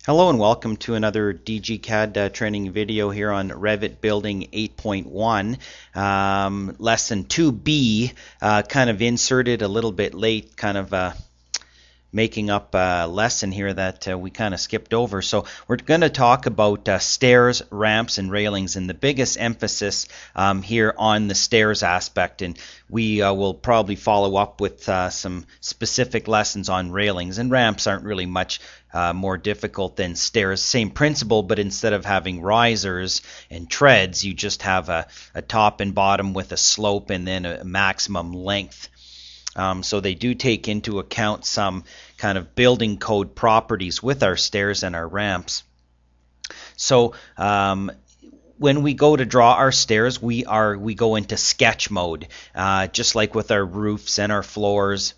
Hello and welcome to another DGCAD training video here on Revit Building 8.1. Lesson 2B, kind of inserted a little bit late, kind of making up a lesson here that we kind of skipped over. So we're going to talk about stairs, ramps, and railings, and the biggest emphasis here on the stairs aspect. And we will probably follow up with some specific lessons on railings. And ramps aren't really much more difficult than stairs. Same principle, but instead of having risers and treads, you just have a top and bottom with a slope and then a maximum length. So they do take into account some kind of building code properties with our stairs and our ramps. So when we go to draw our stairs, we go into sketch mode, just like with our roofs and our floors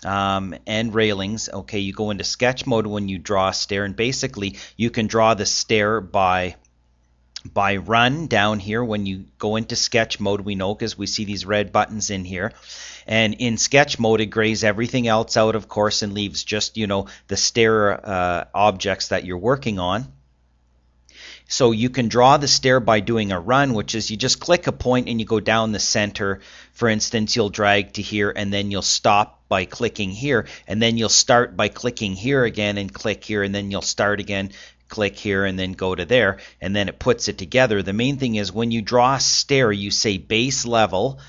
and railings. Okay, you go into sketch mode when you draw a stair, and basically you can draw the stair by run down here. When you go into sketch mode, we know because we see these red buttons in here, and in sketch mode it grays everything else out, of course, and leaves just, you know, the stair objects that you're working on. So you can draw the stair by doing a run, which is you just click a point and you go down the center. For instance, you'll drag to here and then you'll stop by clicking here, and then you'll start by clicking here again and click here, and then you'll start again, click here, and then go to there, and then it puts it together. The main thing is when you draw a stair, you say base level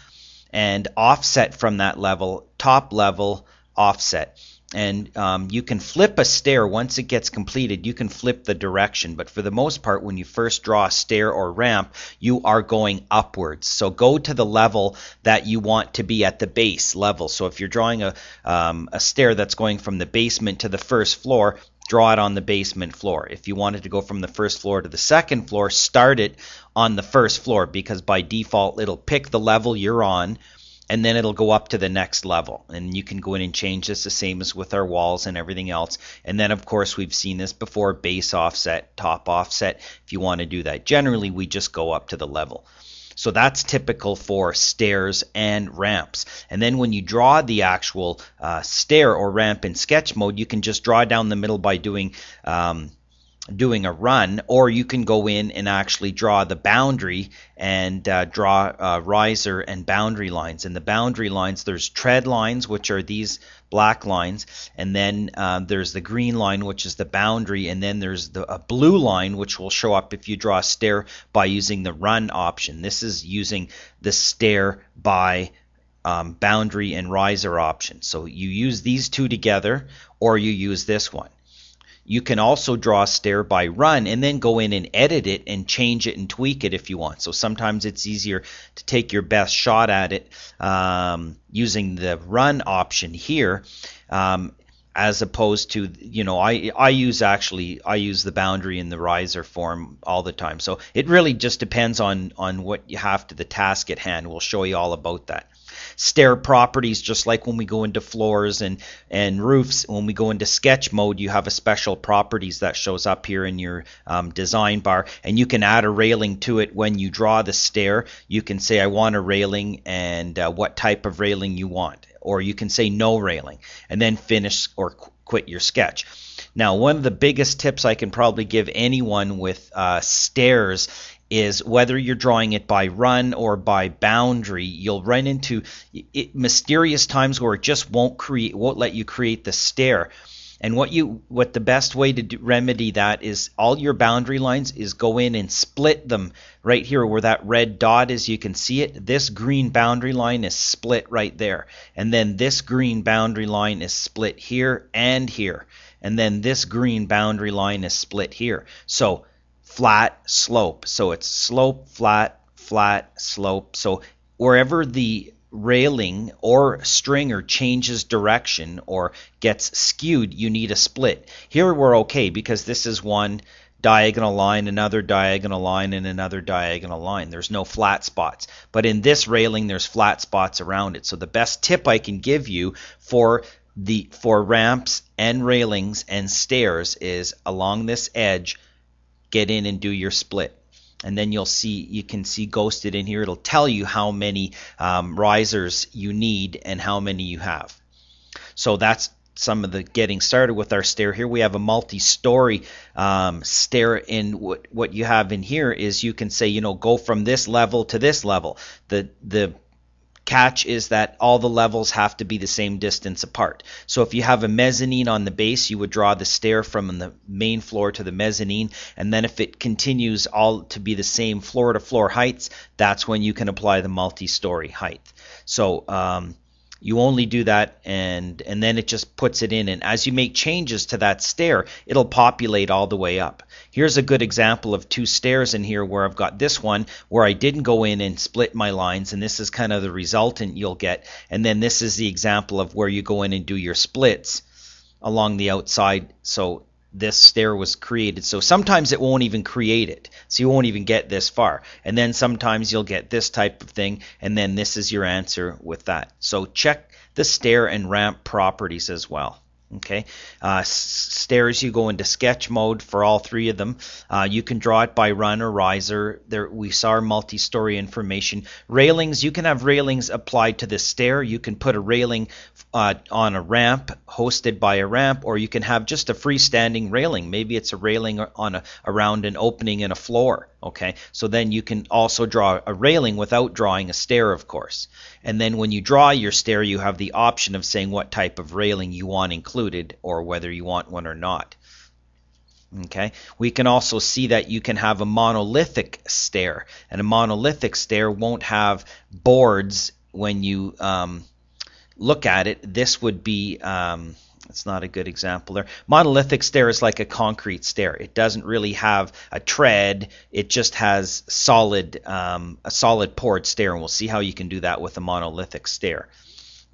and offset from that level, top level, offset. And you can flip a stair once it gets completed. You can flip the direction, but for the most part, when you first draw a stair or ramp, you are going upwards. So go to the level that you want to be at, the base level. So if you're drawing a stair that's going from the basement to the first floor, draw it on the basement floor. If you wanted to go from the first floor to the second floor, start it on the first floor, because by default it'll pick the level you're on, and then it'll go up to the next level. And you can go in and change this, the same as with our walls and everything else. And then, of course, we've seen this before, base offset, top offset, if you want to do that. Generally, we just go up to the level. So that's typical for stairs and ramps. And then when you draw the actual stair or ramp in sketch mode, you can just draw down the middle by doing a run, or you can go in and actually draw the boundary and draw riser and boundary lines. And the boundary lines, there's tread lines, which are these black lines, and then there's the green line, which is the boundary, and then there's a blue line, which will show up if you draw a stair by using the run option. This is using the stair by boundary and riser option. So you use these two together, or you use this one. You can also draw a stair by run and then go in and edit it and change it and tweak it if you want. So sometimes it's easier to take your best shot at it using the run option here, as opposed to, you know, I use the boundary and the riser form all the time. So it really just depends on what you have to the task at hand. We'll show you all about that. Stair properties, just like when we go into floors and roofs, when we go into sketch mode, you have a special properties that shows up here in your design bar, and you can add a railing to it when you draw the stair. You can say, I want a railing, and what type of railing you want, or you can say no railing, and then finish or quit your sketch. Now, one of the biggest tips I can probably give anyone with stairs is whether you're drawing it by run or by boundary, you'll run into mysterious times where it just won't let you create the stair. And what the best way to remedy that is, all your boundary lines is go in and split them right here where that red dot is. You can see it. This green boundary line is split right there, and then this green boundary line is split here and here, and then this green boundary line is split here. So flat, slope. So it's slope, flat, flat, slope. So wherever the railing or stringer changes direction or gets skewed, you need a split. Here we're okay because this is one diagonal line, another diagonal line, and another diagonal line. There's no flat spots. But in this railing, there's flat spots around it. So the best tip I can give you for ramps and railings and stairs is along this edge, get in and do your split. And then you can see ghosted in here. It'll tell you how many risers you need and how many you have. So that's some of the getting started with our stair here. We have a multi-story stair, and what you have in here is you can say, go from this level to this level. The catch is that all the levels have to be the same distance apart. So if you have a mezzanine on the base, you would draw the stair from the main floor to the mezzanine, and then if it continues all to be the same floor to floor heights, that's when you can apply the multi-story height. So you only do that, and then it just puts it in, and as you make changes to that stair, it'll populate all the way up. Here's a good example of two stairs in here where I've got this one where I didn't go in and split my lines, and this is kind of the resultant you'll get, and then this is the example of where you go in and do your splits along the outside. So this stair was created. So sometimes it won't even create it, so you won't even get this far, and then sometimes you'll get this type of thing, and then this is your answer with that. So check the stair and ramp properties as well. Okay, stairs, you go into sketch mode for all three of them. You can draw it by run or riser. There we saw our multi-story information. Railings, you can have railings applied to the stair. You can put a railing on a ramp, hosted by a ramp, or you can have just a freestanding railing. Maybe it's a railing on around an opening in a floor. Okay, so then you can also draw a railing without drawing a stair, of course. And then when you draw your stair, you have the option of saying what type of railing you want included, or whether you want one or not. Okay, we can also see that you can have a monolithic stair, and a monolithic stair won't have boards when you look at it. This would be it's not a good example there. Monolithic stair is like a concrete stair. It doesn't really have a tread. It just has a solid poured stair, and we'll see how you can do that with a monolithic stair.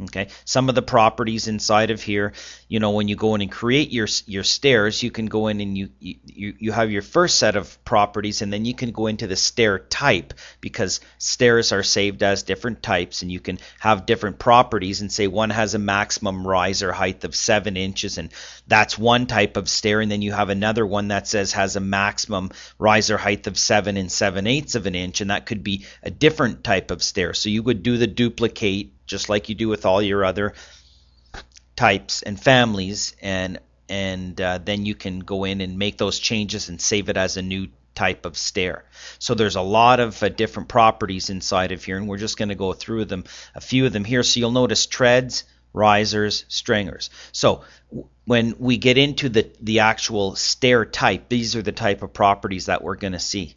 Okay, some of the properties inside of here, when you go in and create your stairs, you can go in and you have your first set of properties, and then you can go into the stair type, because stairs are saved as different types, and you can have different properties and say one has a maximum riser height of 7 inches, and that's one type of stair, and then you have another one that says has a maximum riser height of 7 7/8 of an inch, and that could be a different type of stair. So you would do the duplicate just like you do with all your other types and families, and then you can go in and make those changes and save it as a new type of stair. So there's a lot of different properties inside of here, and we're just going to go through them, a few of them here. So you'll notice treads, risers, stringers. So when we get into the actual stair type, these are the type of properties that we're going to see.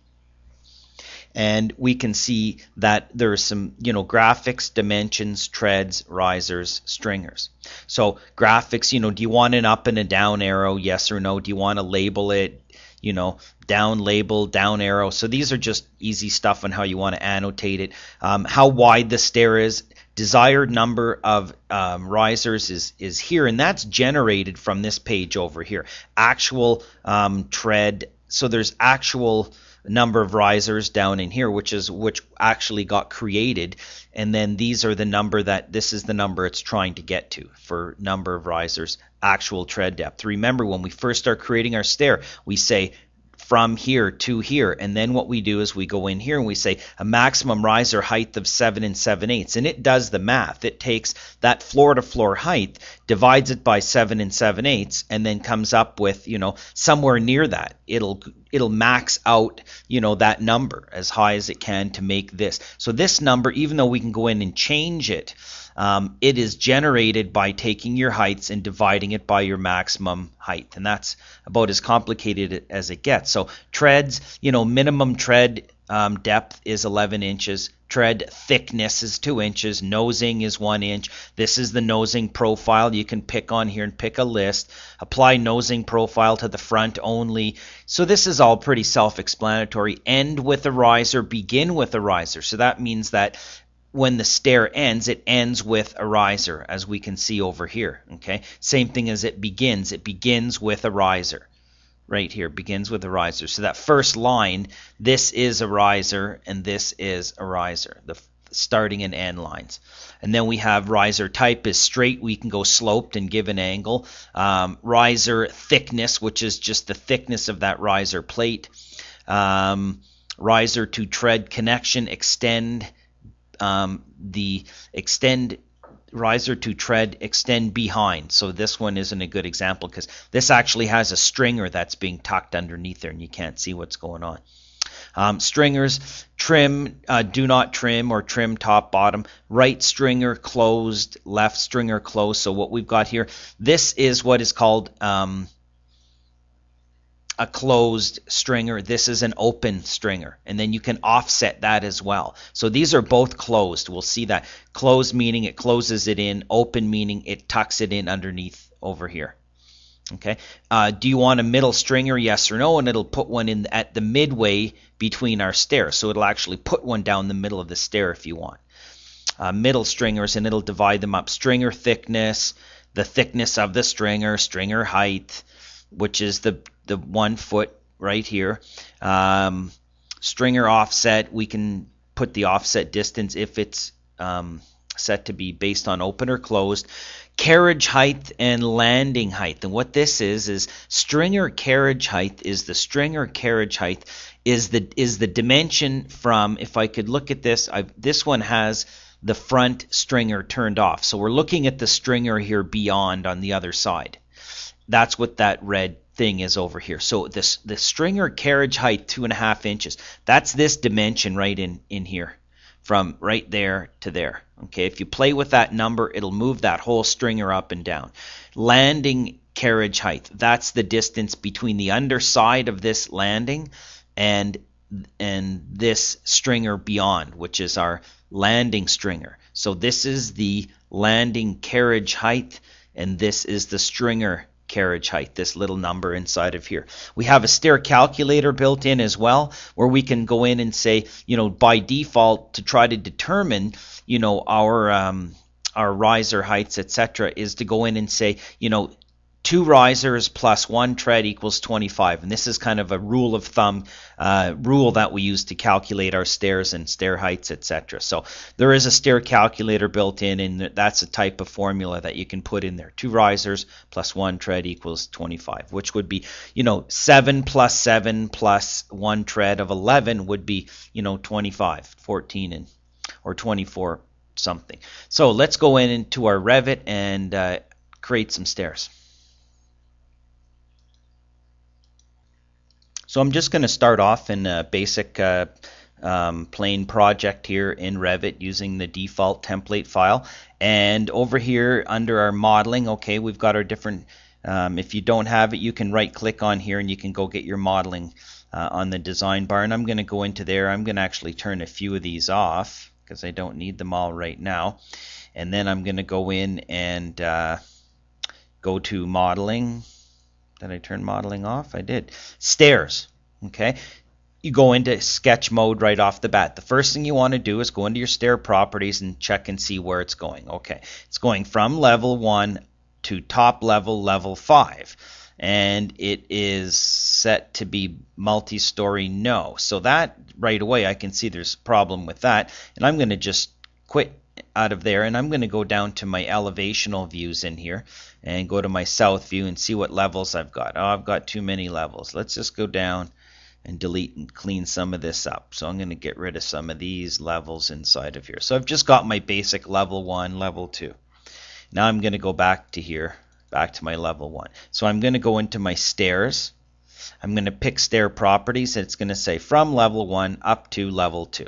And we can see that there's some, graphics, dimensions, treads, risers, stringers. So graphics, do you want an up and a down arrow? Yes or no? Do you want to label it, down label, down arrow? So these are just easy stuff on how you want to annotate it. How wide the stair is. Desired number of risers is here, and that's generated from this page over here. Actual tread. So there's actual number of risers down in here, which actually got created, and then these are the number this is the number it's trying to get to for number of risers, actual tread depth. Remember, when we first start creating our stair, we say from here to here, and then what we do is we go in here and we say a maximum riser height of 7 7/8, and it does the math. It takes that floor to floor height, divides it by 7 7/8, and then comes up with somewhere near that. It'll max out that number as high as it can to make this. So this number, even though we can go in and change it, it is generated by taking your heights and dividing it by your maximum height, and that's about as complicated as it gets. So treads, minimum tread depth is 11 inches. Tread thickness is 2 inches. Nosing is 1 inch. This is the nosing profile. You can pick on here and pick a list. Apply nosing profile to the front only. So this is all pretty self-explanatory. End with a riser, begin with a riser. So that means that when the stair ends, it ends with a riser, as we can see over here. Okay, same thing as it begins. It begins with a riser. Right here, begins with a riser. So that first line, this is a riser and this is a riser, the starting and end lines. And then we have riser type is straight. We can go sloped and give an angle. Riser thickness, which is just the thickness of that riser plate. Riser to tread connection, extend. The extend riser to tread extend behind. So this one isn't a good example because this actually has a stringer that's being tucked underneath there and you can't see what's going on. Stringers, trim, do not trim or trim top, bottom, right stringer closed, left stringer closed. So what we've got here, this is what is called a closed stringer. This is an open stringer, and then you can offset that as well. So these are both closed. We'll see that. Closed meaning it closes it in, open meaning it tucks it in underneath over here. Okay. Do you want a middle stringer? Yes or no? And it'll put one in at the midway between our stairs. So it'll actually put one down the middle of the stair if you want. Middle stringers, and it'll divide them up. Stringer thickness, the thickness of the stringer, stringer height, which is the 1 foot right here. Stringer offset, we can put the offset distance if it's set to be based on open or closed. Carriage height and landing height. And what this is stringer carriage height is the stringer carriage height is the dimension from, if I could look at this, this one has the front stringer turned off. So we're looking at the stringer here beyond on the other side. That's what that red thing is over here. So the stringer carriage height, 2.5 inches. That's this dimension right in here, from right there to there. Okay, if you play with that number, it'll move that whole stringer up and down. Landing carriage height, that's the distance between the underside of this landing and this stringer beyond, which is our landing stringer. So this is the landing carriage height, and this is the stringer carriage height, this little number inside of here. We have a stair calculator built in as well, where we can go in and say, by default, to try to determine, our riser heights, etc., is to go in and say, 2 risers plus 1 tread equals 25. And this is kind of a rule of thumb rule that we use to calculate our stairs and stair heights, etc. So there is a stair calculator built in, and that's a type of formula that you can put in there. 2 risers plus 1 tread equals 25, which would be, 7 plus 7 plus 1 tread of 11 would be, 25, 14, or 24 something. So let's go into our REVIT and create some stairs. So I'm just going to start off in a basic plain project here in REVIT using the default template file. And over here under our modeling, okay, we've got our different, if you don't have it, you can right click on here and you can go get your modeling on the design bar. And I'm going to go into there. I'm going to actually turn a few of these off because I don't need them all right now. And then I'm going to go in and go to modeling. Did I turn modeling off? I did. Stairs. Okay. You go into sketch mode right off the bat. The first thing you want to do is go into your stair properties and check and see where it's going. Okay. It's going from level 1 to top level, level 5. And it is set to be multi-story no. So that right away I can see there's a problem with that. And I'm going to just quit out of there, and I'm going to go down to my elevational views in here and go to my south view and see what levels I've got. Oh, I've got too many levels. Let's just go down and delete and clean some of this up. So I'm going to get rid of some of these levels inside of here. So I've just got my basic level 1, level 2. Now I'm going to go back to here, back to my level 1. So I'm going to go into my stairs. I'm going to pick stair properties, and it's going to say from level 1 up to level 2.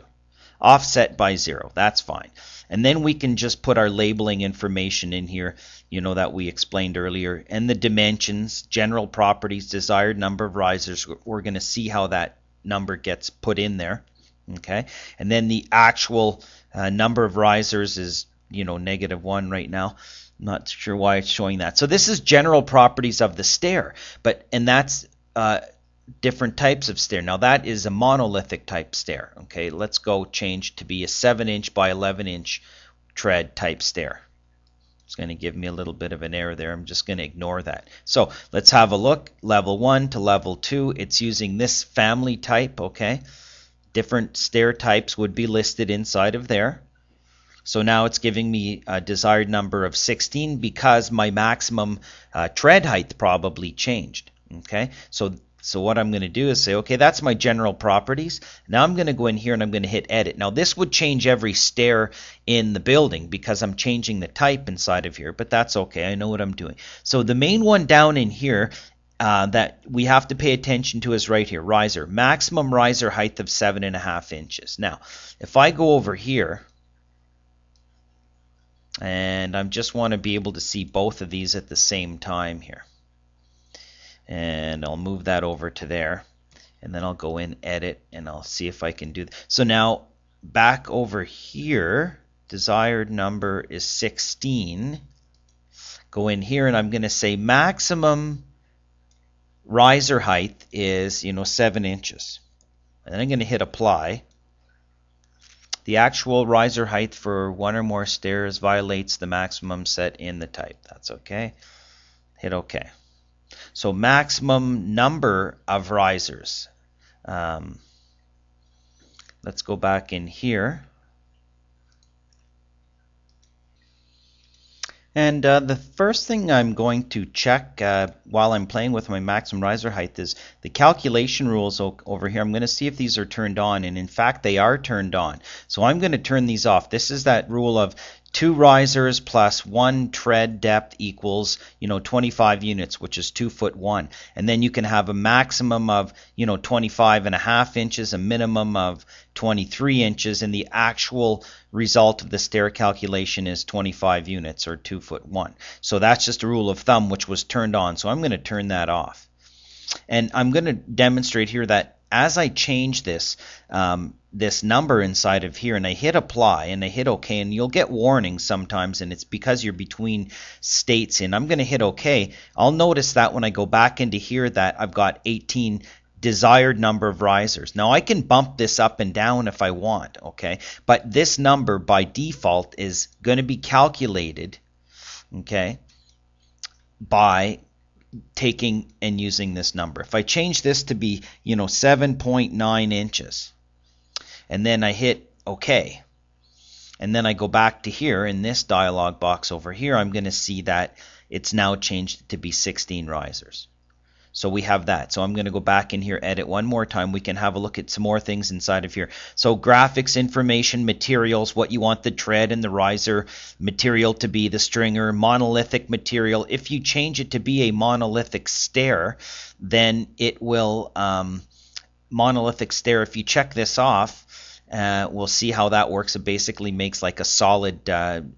Offset by 0. That's fine. And then we can just put our labeling information in here, that we explained earlier, and the dimensions, general properties, desired number of risers. We're going to see how that number gets put in there. Okay, and then the actual number of risers is, -1 right now. I'm not sure why it's showing that. So this is general properties of the stair, and that's different types of stair. Now that is a monolithic type stair. Okay, let's go change to be a 7-inch by 11-inch tread type stair. It's going to give me a little bit of an error there. I'm just going to ignore that. So let's have a look. Level 1 to level 2. It's using this family type. Okay, different stair types would be listed inside of there. So now it's giving me a desired number of 16 because my maximum tread height probably changed. Okay, so So what I'm going to do is say, okay, that's my general properties. Now I'm going to go in here and I'm going to hit edit. Now this would change every stair in the building because I'm changing the type inside of here, but that's okay. I know what I'm doing. So the main one down in here that we have to pay attention to is right here, riser. Maximum riser height of 7.5 inches. Now, if I go over here, and I just want to be able to see both of these at the same time here. And I'll move that over to there. And then I'll go in, edit, and I'll see if I can do that. So now, back over here, desired number is 16. Go in here, and I'm going to say maximum riser height is, 7 inches. And then I'm going to hit apply. The actual riser height for one or more stairs violates the maximum set in the type. That's okay. Hit OK. So maximum number of risers. Let's go back in here. And the first thing I'm going to check while I'm playing with my maximum riser height is the calculation rules over here. I'm going to see if these are turned on, and in fact they are turned on. So I'm going to turn these off. This is that rule of 2 risers plus 1 tread depth equals 25 units, which is 2 foot 1. And then you can have a maximum of 25.5 inches, a minimum of 23 inches, and the actual result of the stair calculation is 25 units or 2 foot 1. So that's just a rule of thumb which was turned on. So I'm going to turn that off. And I'm going to demonstrate here that as I change this this number inside of here and I hit apply and I hit OK, and you'll get warnings sometimes, and it's because you're between states, and I'm going to hit OK. I'll notice that when I go back into here that I've got 18 desired number of risers. Now I can bump this up and down if I want, okay? But this number by default is going to be calculated, okay, by taking and using this number. If I change this to be 7.9 inches and then I hit OK, and then I go back to here in this dialog box over here, I'm going to see that it's now changed to be 16 risers. So we have that. So I'm going to go back in here, edit one more time. We can have a look at some more things inside of here. So graphics, information, materials, what you want the tread and the riser material to be, the stringer, monolithic material. If you change it to be a monolithic stair, then it will, monolithic stair, if you check this off, we'll see how that works. It basically makes like a solid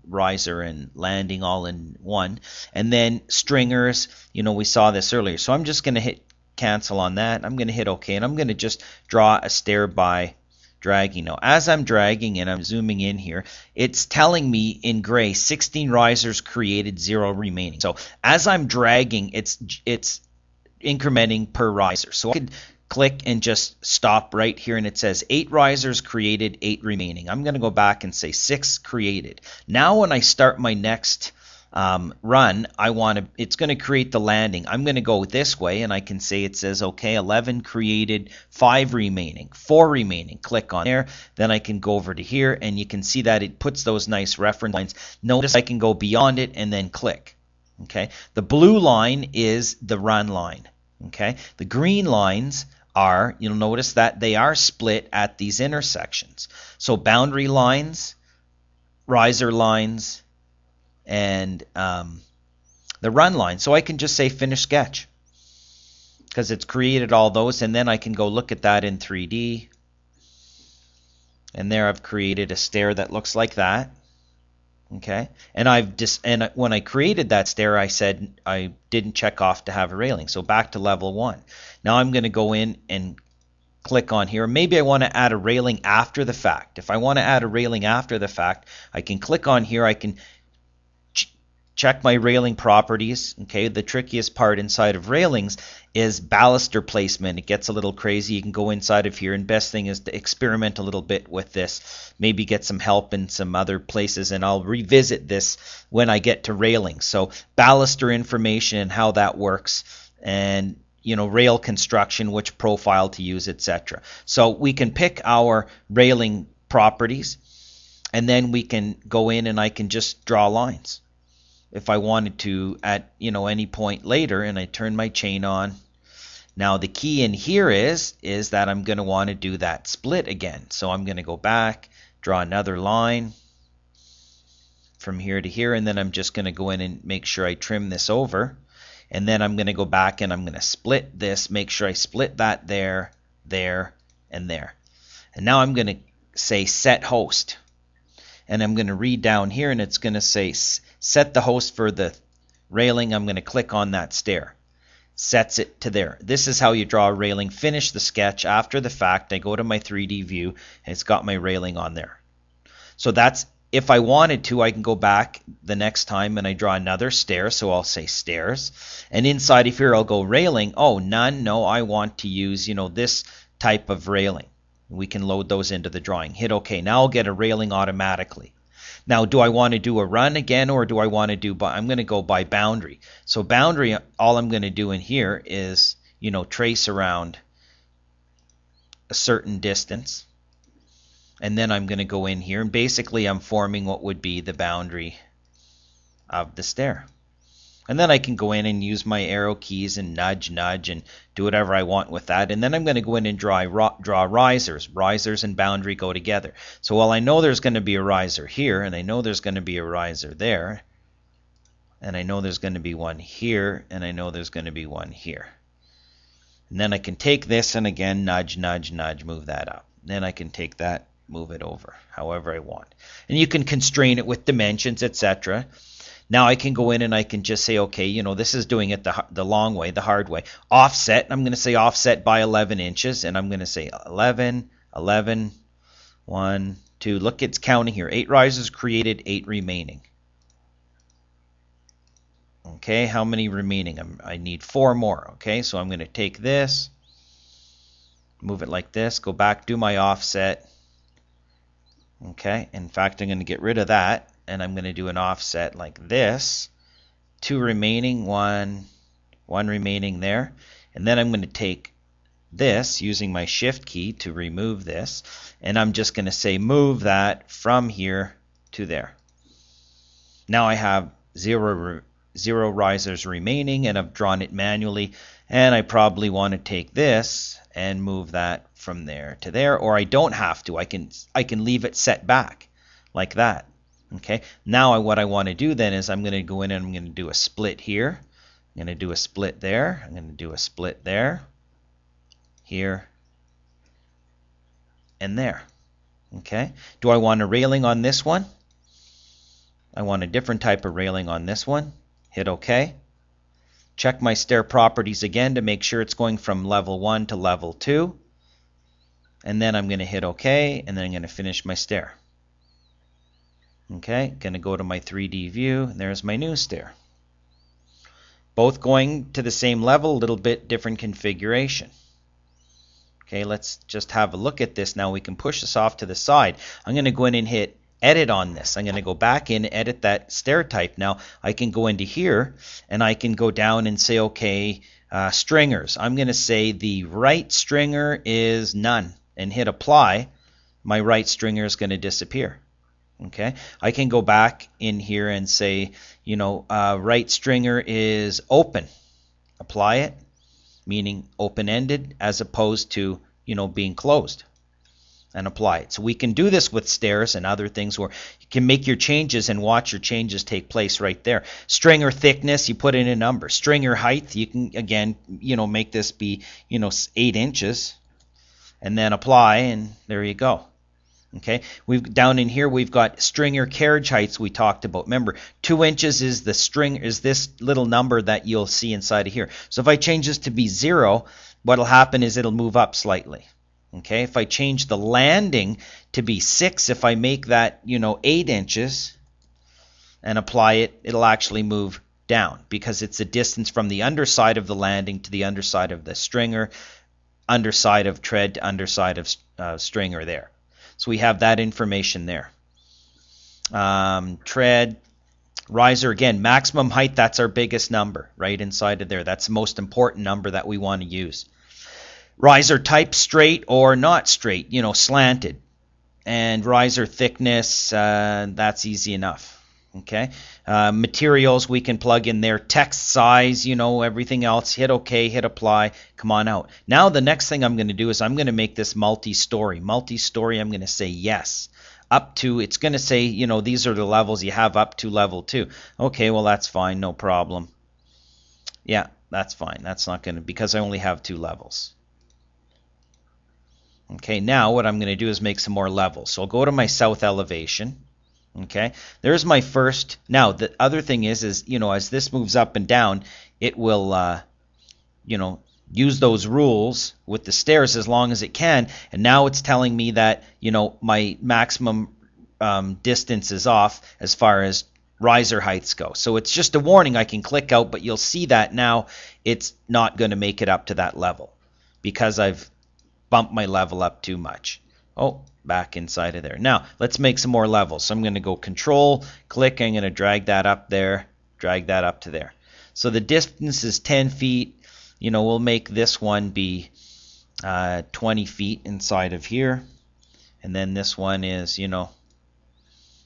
riser and landing all in one. And then stringers, we saw this earlier. So I'm just going to hit cancel on that. I'm going to hit OK, and I'm going to just draw a stair by dragging. Now, as I'm dragging and I'm zooming in here, it's telling me in gray 16 risers created, 0 remaining. So as I'm dragging, it's incrementing per riser. So I could click and just stop right here, and it says 8 risers created, 8 remaining. I'm going to go back and say 6 created. Now when I start my next run, it's going to create the landing. I'm going to go this way, and I can say it says, okay, 11 created, 5 remaining, 4 remaining. Click on there. Then I can go over to here, and you can see that it puts those nice reference lines. Notice I can go beyond it and then click. Okay, the blue line is the run line. Okay, the green lines are, you'll notice that they are split at these intersections. So boundary lines, riser lines, and the run line. So I can just say finish sketch because it's created all those, and then I can go look at that in 3D. And there I've created a stair that looks like that. Okay, and when I created that stair, I said I didn't check off to have a railing. So back to level 1. Now I'm going to go in and click on here. Maybe I want to add a railing after the fact. If I want to add a railing after the fact, I can click on here. I can check my railing properties. Okay, the trickiest part inside of railings is baluster placement. It gets a little crazy. You can go inside of here, and best thing is to experiment a little bit with this. Maybe get some help in some other places, and I'll revisit this when I get to railings. So baluster information and how that works, and rail construction, which profile to use, etc. So we can pick our railing properties, and then we can go in and I can just draw lines. If I wanted to at any point later, and I turn my chain on Now the key in here is that I'm going to want to do that split again. So I'm going to go back, draw another line from here to here, and then I'm just going to go in and make sure I trim this over. And then I'm going to go back and I'm going to split this, make sure I split that there, there, and there. And now I'm going to say set host. And I'm going to read down here and it's going to say set the host for the railing. I'm going to click on that stair. Sets it to there. This is how you draw a railing. Finish the sketch after the fact. I go to my 3D view and it's got my railing on there. So that's, if I wanted to, I can go back the next time and I draw another stair. So I'll say stairs. And inside of here I'll go railing. Oh, none. No, I want to use, this type of railing. We can load those into the drawing. Hit OK. Now I'll get a railing automatically. Now, do I want to do a run again, or do I want to do by, I'm going to go by boundary. So boundary, all I'm going to do in here is, trace around a certain distance. And then I'm going to go in here, and basically I'm forming what would be the boundary of the stair. And then I can go in and use my arrow keys and nudge, and do whatever I want with that. And then I'm going to go in and draw risers. Risers and boundary go together. So while I know there's going to be a riser here, and I know there's going to be a riser there, and I know there's going to be one here, and I know there's going to be one here. And then I can take this and again nudge, move that up. Then I can take that, move it over, however I want. And you can constrain it with dimensions, etc. Now I can go in and I can just say, okay, this is doing it the long way, the hard way. Offset, I'm going to say offset by 11 inches, and I'm going to say 11, 11, 1, 2. Look, it's counting here. 8 risers created, 8 remaining. Okay, how many remaining? I need 4 more. Okay, so I'm going to take this, move it like this, go back, do my offset. Okay, in fact, I'm going to get rid of that. And I'm going to do an offset like this. 2 remaining, 1 remaining there. And then I'm going to take this using my shift key to remove this. And I'm just going to say move that from here to there. Now I have zero risers remaining, and I've drawn it manually. And I probably want to take this and move that from there to there. Or I don't have to. I can leave it set back like that. Okay, now what I want to do then is I'm going to go in and I'm going to do a split here. I'm going to do a split there. I'm going to do a split there, here, and there. Okay, do I want a railing on this one? I want a different type of railing on this one. Hit OK. Check my stair properties again to make sure it's going from level 1 to level 2. And then I'm going to hit OK, and then I'm going to finish my stair. Okay, going to go to my 3D view, and there's my new stair. Both going to the same level, a little bit different configuration. Okay, let's just have a look at this. Now we can push this off to the side. I'm going to go in and hit edit on this. I'm going to go back in, edit that stair type. Now I can go into here, and I can go down and say, okay, stringers. I'm going to say the right stringer is none, and hit apply. My right stringer is going to disappear. Okay, I can go back in here and say, right stringer is open. Apply it, meaning open-ended as opposed to, being closed, and apply it. So we can do this with stairs and other things where you can make your changes and watch your changes take place right there. Stringer thickness, you put in a number. Stringer height, you can, again, make this be, 8 inches, and then apply, and there you go. Okay, down in here we've got stringer carriage heights we talked about. Remember, 2 inches is the string, is this little number that you'll see inside of here. So if I change this to be 0, what'll happen is it'll move up slightly. Okay, if I change the landing to be 6, if I make that 8 inches and apply it, it'll actually move down because it's the distance from the underside of the landing to the underside of the stringer, underside of tread to underside of stringer there. So we have that information there. Tread, riser, again, maximum height, that's our biggest number right inside of there. That's the most important number that we want to use. Riser type, straight or not straight, slanted. And riser thickness, that's easy enough. Okay, materials we can plug in there, text size, everything else. Hit OK, hit apply, come on out. Now the next thing I'm going to do is I'm going to make this multi-story. Multi-story, I'm going to say yes. Up to, it's going to say, these are the levels you have up to level 2. Okay, well that's fine, no problem. Yeah, that's fine. That's not going to, because I only have 2 levels. Okay, now what I'm going to do is make some more levels. So I'll go to my south elevation. Okay, there's my first. Now the other thing is as this moves up and down, it will use those rules with the stairs as long as it can. And now it's telling me that my maximum distance is off as far as riser heights go. So it's just a warning. I can click out, but you'll see that now it's not going to make it up to that level because I've bumped my level up too much. Oh, back inside of there. Now, let's make some more levels. So I'm going to go Control, click, I'm going to drag that up there, drag that up to there. So the distance is 10 feet. We'll make this one be 20 feet inside of here. And then this one is,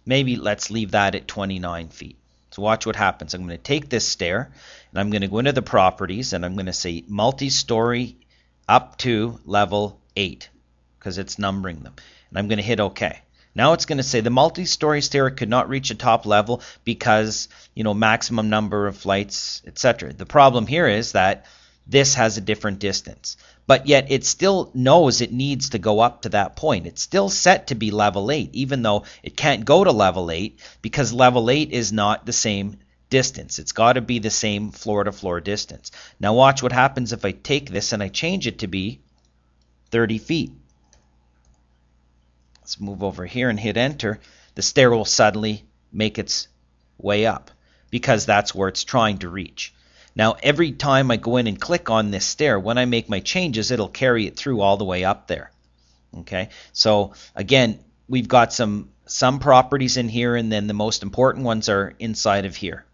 maybe let's leave that at 29 feet. So watch what happens. I'm going to take this stair, and I'm going to go into the properties, and I'm going to say multi-story up to level 8, because it's numbering them. And I'm going to hit OK. Now it's going to say the multi-story stair could not reach a top level because, maximum number of flights, etc. The problem here is that this has a different distance. But yet it still knows it needs to go up to that point. It's still set to be level 8, even though it can't go to level 8 because level 8 is not the same distance. It's got to be the same floor-to-floor distance. Now watch what happens if I take this and I change it to be 30 feet. Let's move over here and hit enter. The stair will suddenly make its way up because that's where it's trying to reach. Now every time I go in and click on this stair, when I make my changes, it'll carry it through all the way up there. Okay, so again, we've got some properties in here, and then the most important ones are inside of here.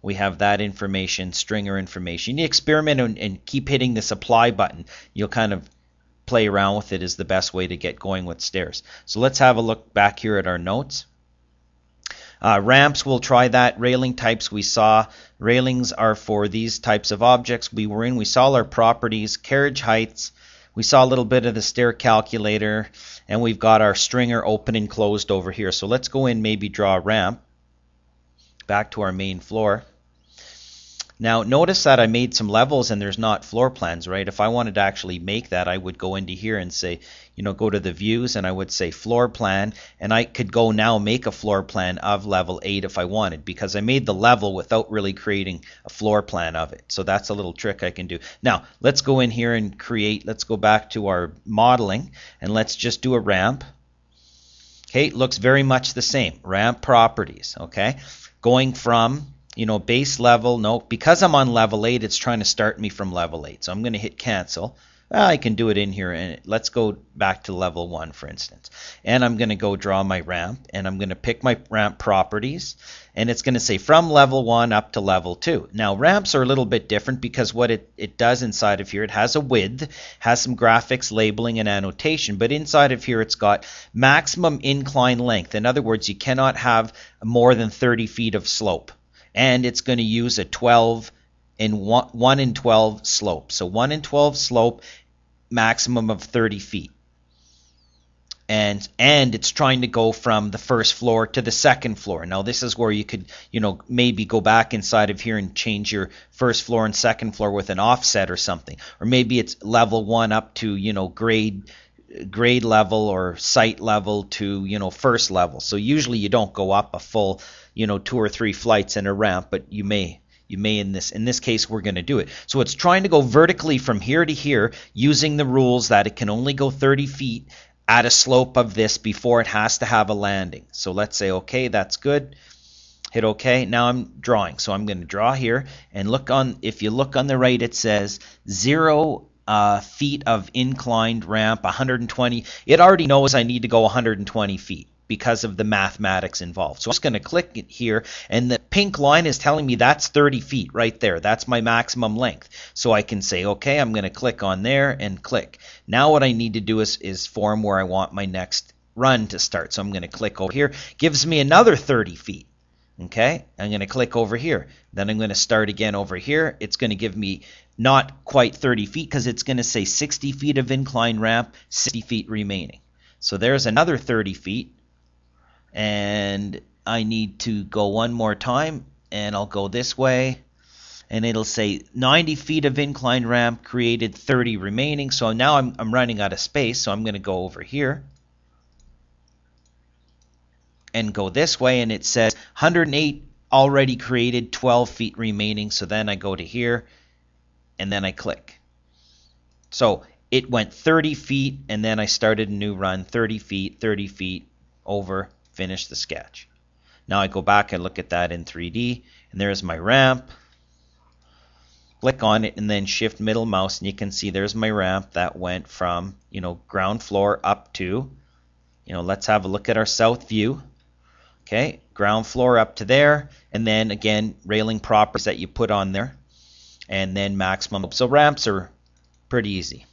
We have that information, stringer information. You experiment and keep hitting this apply button. You'll kind of play around with it is the best way to get going with stairs. So let's have a look back here at our notes. Ramps, we'll try that. Railing types we saw. Railings are for these types of objects we saw our properties, carriage heights. We saw a little bit of the stair calculator, and we've got our stringer open and closed over here. So let's go in, maybe draw a ramp back to our main floor. Now notice that I made some levels and there's not floor plans, right? If I wanted to actually make that, I would go into here and say, go to the views, and I would say floor plan, and I could go now make a floor plan of level 8 if I wanted, because I made the level without really creating a floor plan of it. So that's a little trick I can do. Now let's go in here and let's go back to our modeling, and let's just do a ramp. Okay, it looks very much the same. Ramp properties, okay? Going from base level, no, because I'm on level 8, it's trying to start me from level 8. So I'm going to hit cancel. Well, I can do it in here, and let's go back to level 1, for instance. And I'm going to go draw my ramp, and I'm going to pick my ramp properties, and it's going to say from level 1 up to level 2. Now, ramps are a little bit different because what it does inside of here, it has a width, has some graphics, labeling, and annotation, but inside of here it's got maximum incline length. In other words, you cannot have more than 30 feet of slope. And it's going to use a 1 in 12 slope. So 1 in 12 slope, maximum of 30 feet. And it's trying to go from the first floor to the second floor. Now this is where you could, maybe go back inside of here and change your first floor and second floor with an offset or something. Or maybe it's level 1 up to, grade level or site level to, first level. So usually you don't go up a full 2 or 3 flights in a ramp, but you may in this case we're going to do it. So it's trying to go vertically from here to here using the rules that it can only go 30 feet at a slope of this before it has to have a landing. So let's say okay, that's good. Hit OK. Now I'm drawing. So I'm going to draw here, and if you look on the right, it says 0 feet of inclined ramp, 120. It already knows I need to go 120 feet because of the mathematics involved. So I'm just going to click it here, and the pink line is telling me that's 30 feet right there. That's my maximum length. So I can say, okay, I'm going to click on there and click. Now what I need to do is form where I want my next run to start. So I'm going to click over here. Gives me another 30 feet. Okay, I'm going to click over here. Then I'm going to start again over here. It's going to give me not quite 30 feet because it's going to say 60 feet of incline ramp, 60 feet remaining. So there's another 30 feet. And I need to go one more time, and I'll go this way. And it'll say 90 feet of incline ramp created, 30 remaining. So now I'm running out of space, so I'm going to go over here and go this way, and it says 108 already created, 12 feet remaining. So then I go to here and then I click. So it went 30 feet, and then I started a new run, 30 feet over, finish the sketch. Now I go back and look at that in 3D, and there's my ramp. Click on it and then shift middle mouse, and you can see there's my ramp that went from, ground floor up to, let's have a look at our south view. Okay, ground floor up to there, and then again, railing properties that you put on there, and then maximum. So ramps are pretty easy.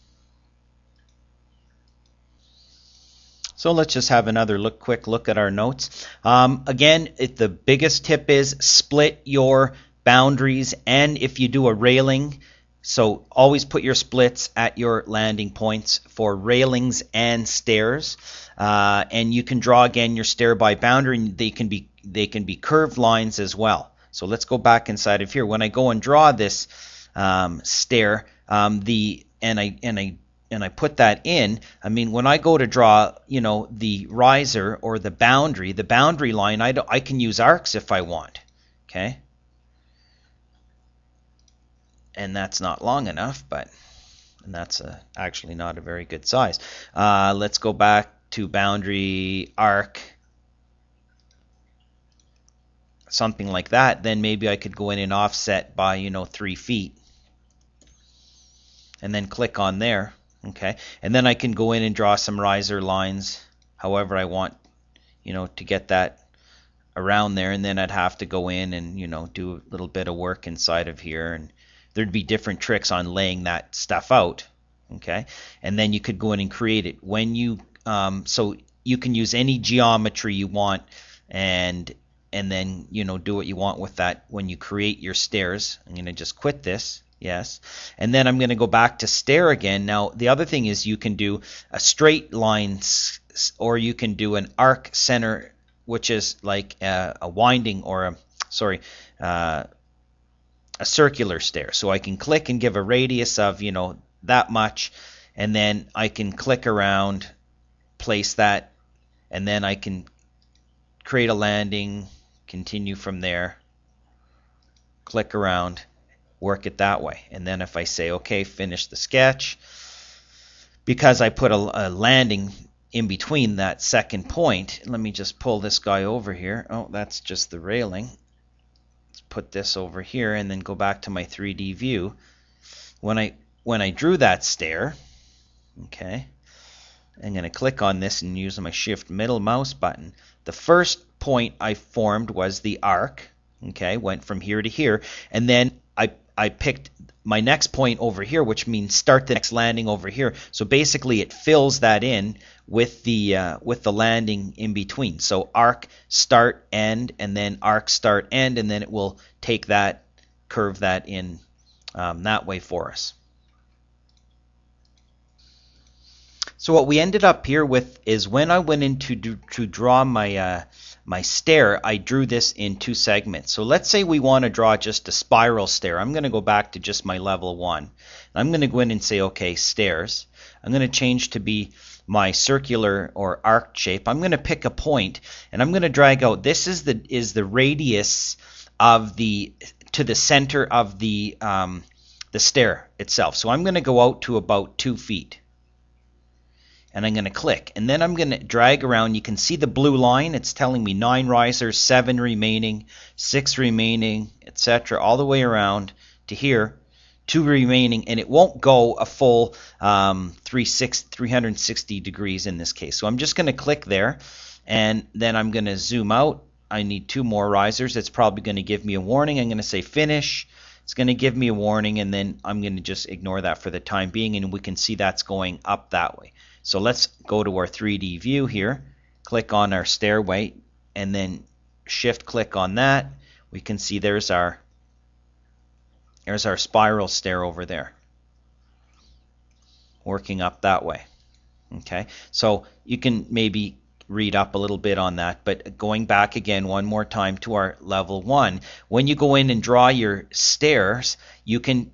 So let's just have another quick look at our notes. Again, the biggest tip is split your boundaries, and if you do a railing, so always put your splits at your landing points for railings and stairs. And you can draw again your stair by boundary, and they can be curved lines as well. So let's go back inside of here. When I go and draw this stair, and I put that in, I mean, when I go to draw, the riser or the boundary line, I can use arcs if I want. Okay. And that's not long enough, and that's actually not a very good size. Let's go back to boundary arc, something like that. Then maybe I could go in and offset by 3 feet, and then click on there. Okay, and then I can go in and draw some riser lines however I want, to get that around there, and then I'd have to go in and do a little bit of work inside of here, and there'd be different tricks on laying that stuff out. Okay, and then you could go in and create it when you so you can use any geometry you want, and then do what you want with that when you create your stairs. I'm going to just quit this. Yes, and then I'm going to go back to stair again. Now the other thing is you can do a straight line, or you can do an arc center, which is like a winding, or a circular stair. So I can click and give a radius of that much, and then I can click around, place that, and then I can create a landing, continue from there, click around, work it that way. And then if I say okay, finish the sketch, because I put a landing in between that second point, let me just pull this guy over here. Oh, that's just the railing. Let's put this over here and then go back to my 3D view. When I drew that stair, okay, I'm going to click on this and use my shift middle mouse button. The first point I formed was the arc. Okay, went from here to here, and then I picked my next point over here, which means start the next landing over here. So basically it fills that in with the landing in between. So arc start end, and then arc start end, and then it will take that, curve that in that way for us. So what we ended up here with is when I went in to draw my my stair, I drew this in 2 segments. So let's say we want to draw just a spiral stair. I'm going to go back to just my level 1. I'm going to go in and say, okay, stairs. I'm going to change to be my circular or arc shape. I'm going to pick a point, and I'm going to drag out. This is the radius of to the center of the stair itself. So I'm going to go out to about 2 feet. And I'm going to click, and then I'm going to drag around. You can see the blue line. It's telling me 9 risers, 7 remaining, 6 remaining, etc., all the way around to here, 2 remaining, and it won't go a full 360 degrees in this case. So I'm just going to click there, and then I'm going to zoom out. I need 2 more risers. It's probably going to give me a warning. I'm going to say finish. It's going to give me a warning, and then I'm going to just ignore that for the time being, and we can see that's going up that way. So let's go to our 3D view here, click on our stairway, and then shift click on that, we can see there's our spiral stair over there, working up that way. Okay, so you can maybe read up a little bit on that, but going back again one more time to our level 1, when you go in and draw your stairs, you can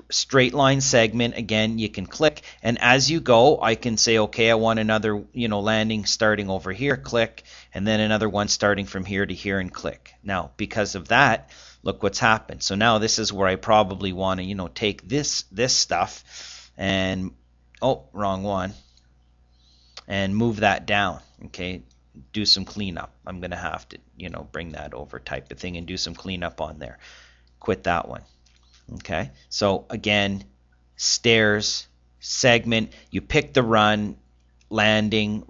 straight line segment again, you can click, and as you go I can say, okay, I want another landing starting over here, click, and then another one starting from here to here, and click. Now because of that, look what's happened. So now this is where I probably want to take this stuff and wrong one, and move that down. Okay, do some cleanup. I'm gonna have to bring that over type of thing and do some cleanup on there. Quit that one. Okay, so again, stairs, segment, you pick the run, landing,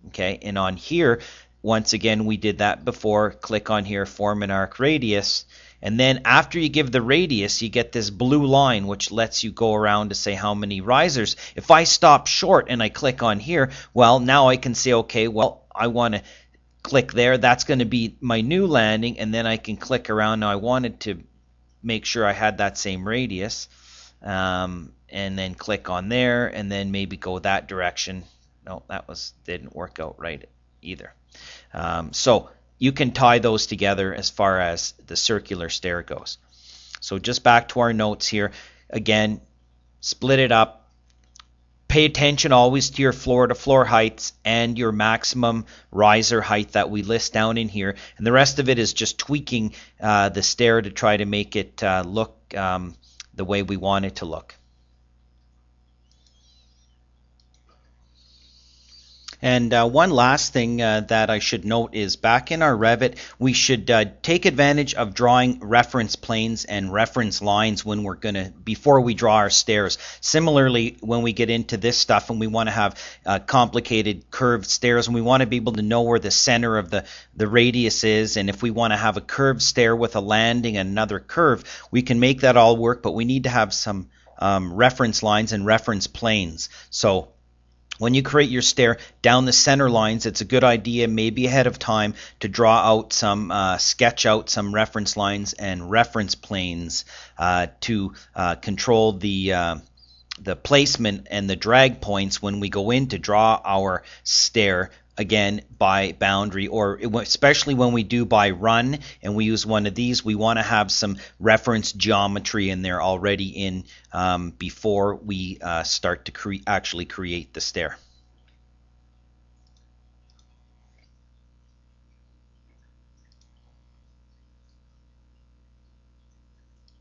okay, and on here, once again, we did that before, click on here, form an arc radius, and then after you give the radius, you get this blue line which lets you go around to say how many risers. If I stop short and I click on here, well, now I can say, okay, well, I want to click there, that's going to be my new landing, and then I can click around. Now I wanted to make sure I had that same radius, and then click on there, and then maybe go that direction. No, that didn't work out right either. So you can tie those together as far as the circular stair goes. So just back to our notes here. Again, split it up. Pay attention always to your floor-to-floor heights and your maximum riser height that we list down in here. And the rest of it is just tweaking the stair to try to make it look the way we want it to look. And one last thing that I should note is back in our Revit, we should take advantage of drawing reference planes and reference lines when we're before we draw our stairs. Similarly, when we get into this stuff and we want to have complicated curved stairs, and we want to be able to know where the center of the radius is, and if we want to have a curved stair with a landing and another curve, we can make that all work, but we need to have some reference lines and reference planes. So when you create your stair down the center lines, it's a good idea maybe ahead of time to draw out some, sketch out some reference lines and reference planes to control the placement and the drag points when we go in to draw our stair, again by boundary, or especially when we do by run and we use one of these, we want to have some reference geometry in there already in before we start to actually create the stair.